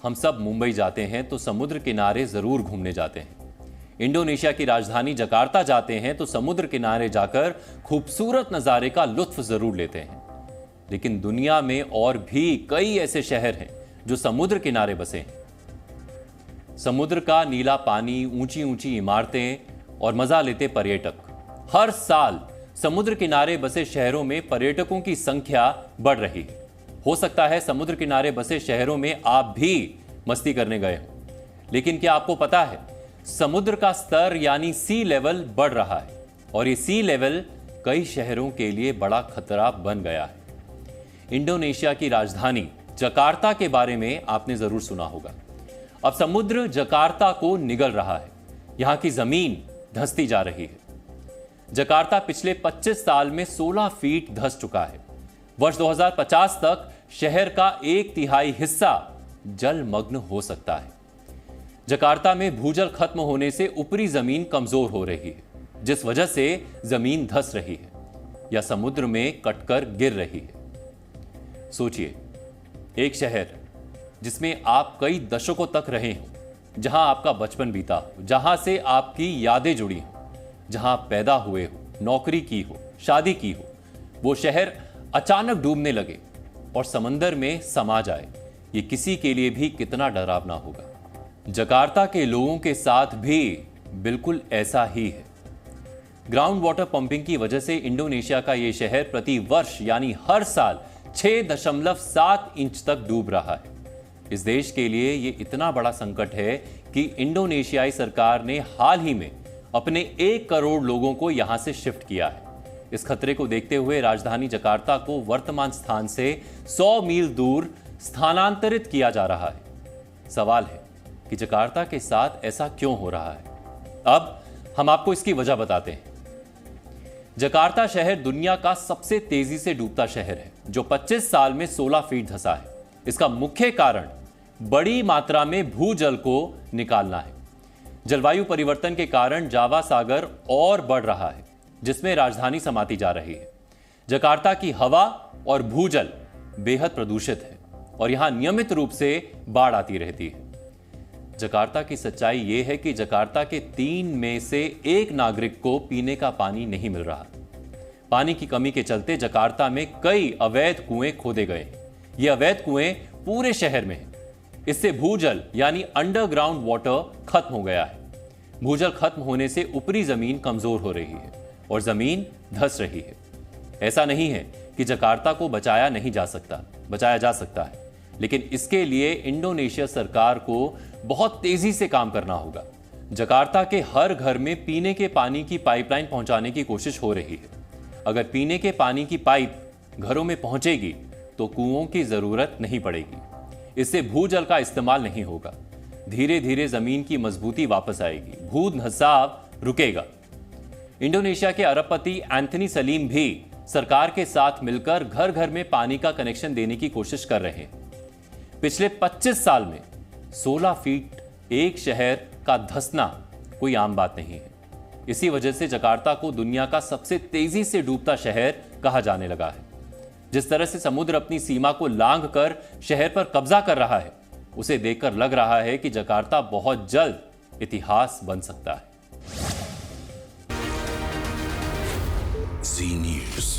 हम सब मुंबई जाते हैं तो समुद्र किनारे जरूर घूमने जाते हैं। इंडोनेशिया की राजधानी जकार्ता जाते हैं तो समुद्र किनारे जाकर खूबसूरत नजारे का लुत्फ जरूर लेते हैं। लेकिन दुनिया में और भी कई ऐसे शहर हैं जो समुद्र किनारे बसे हैं। समुद्र का नीला पानी, ऊंची ऊंची इमारतें और मजा लेते पर्यटक। हर साल समुद्र किनारे बसे शहरों में पर्यटकों की संख्या बढ़ रही है। हो सकता है समुद्र किनारे बसे शहरों में आप भी मस्ती करने गए हो, लेकिन क्या आपको पता है समुद्र का स्तर यानी सी लेवल बढ़ रहा है और ये सी लेवल कई शहरों के लिए बड़ा खतरा बन गया है। इंडोनेशिया की राजधानी जकार्ता के बारे में आपने जरूर सुना होगा। अब समुद्र जकार्ता को निगल रहा है, यहां की जमीन धंसती जा रही है। जकार्ता पिछले 25 साल में 16 फीट धंस चुका है। वर्ष 2050 तक शहर का 1/3 हिस्सा जलमग्न हो सकता है। जकार्ता में भूजल खत्म होने से ऊपरी जमीन कमजोर हो रही है, जिस वजह से जमीन धंस रही है या समुद्र में कटकर गिर रही है। सोचिए, एक शहर जिसमें आप कई दशकों तक रहे हो, जहां आपका बचपन बीता हो, जहां से आपकी यादें जुड़ी हो, जहां आप पैदा हुए हो, नौकरी की हो, शादी की हो, वो शहर अचानक डूबने लगे और समंदर में समा जाए, ये किसी के लिए भी कितना डरावना होगा। जकार्ता के लोगों के साथ भी बिल्कुल ऐसा ही है। ग्राउंड वाटर पंपिंग की वजह से इंडोनेशिया का यह शहर प्रति वर्ष यानी हर साल 6.7 इंच तक डूब रहा है। इस देश के लिए यह इतना बड़ा संकट है कि इंडोनेशियाई सरकार ने हाल ही में अपने 1 करोड़ लोगों को यहां से शिफ्ट किया है। इस खतरे को देखते हुए राजधानी जकार्ता को वर्तमान स्थान से 100 मील दूर स्थानांतरित किया जा रहा है। सवाल है कि जकार्ता के साथ ऐसा क्यों हो रहा है? अब हम आपको इसकी वजह बताते हैं। जकार्ता शहर दुनिया का सबसे तेजी से डूबता शहर है, जो 25 साल में 16 फीट धंसा है। इसका मुख्य कारण बड़ी मात्रा में भूजल को निकालना है। जलवायु परिवर्तन के कारण जावा सागर और बढ़ रहा है, जिसमें राजधानी समाती जा रही है। जकार्ता की हवा और भूजल बेहद प्रदूषित है और यहां नियमित रूप से बाढ़ आती रहती है। जकार्ता की सच्चाई यह है कि जकार्ता के 3 में से 1 नागरिक को पीने का पानी नहीं मिल रहा। पानी की कमी के चलते जकार्ता में कई अवैध कुएं खोदे गए। ये अवैध कुएं पूरे शहर में हैं। इससे भूजल यानी अंडरग्राउंड वाटर खत्म हो गया है। भूजल खत्म होने से ऊपरी जमीन कमजोर हो रही है और जमीन धंस रही है। ऐसा नहीं है कि जकार्ता को बचाया जा सकता है, लेकिन इसके लिए इंडोनेशिया सरकार को बहुत तेजी से काम करना होगा। जकार्ता के हर घर में पीने के पानी की पाइपलाइन पहुंचाने की कोशिश हो रही है। अगर पीने के पानी की पाइप घरों में पहुंचेगी तो कुओं की जरूरत नहीं पड़ेगी। इससे भूजल का इस्तेमाल नहीं होगा। धीरे धीरे जमीन की मजबूती वापस आएगी, भूधंसाव रुकेगा। इंडोनेशिया के अरबपति एंथनी सलीम भी सरकार के साथ मिलकर घर घर में पानी का कनेक्शन देने की कोशिश कर रहे हैं। पिछले 25 साल में 16 फीट एक शहर का धंसना कोई आम बात नहीं है। इसी वजह से जकार्ता को दुनिया का सबसे तेजी से डूबता शहर कहा जाने लगा है। जिस तरह से समुद्र अपनी सीमा को लांघकर शहर पर कब्जा कर रहा है, उसे देखकर लग रहा है कि जकार्ता बहुत जल्द इतिहास बन सकता है। Zee News.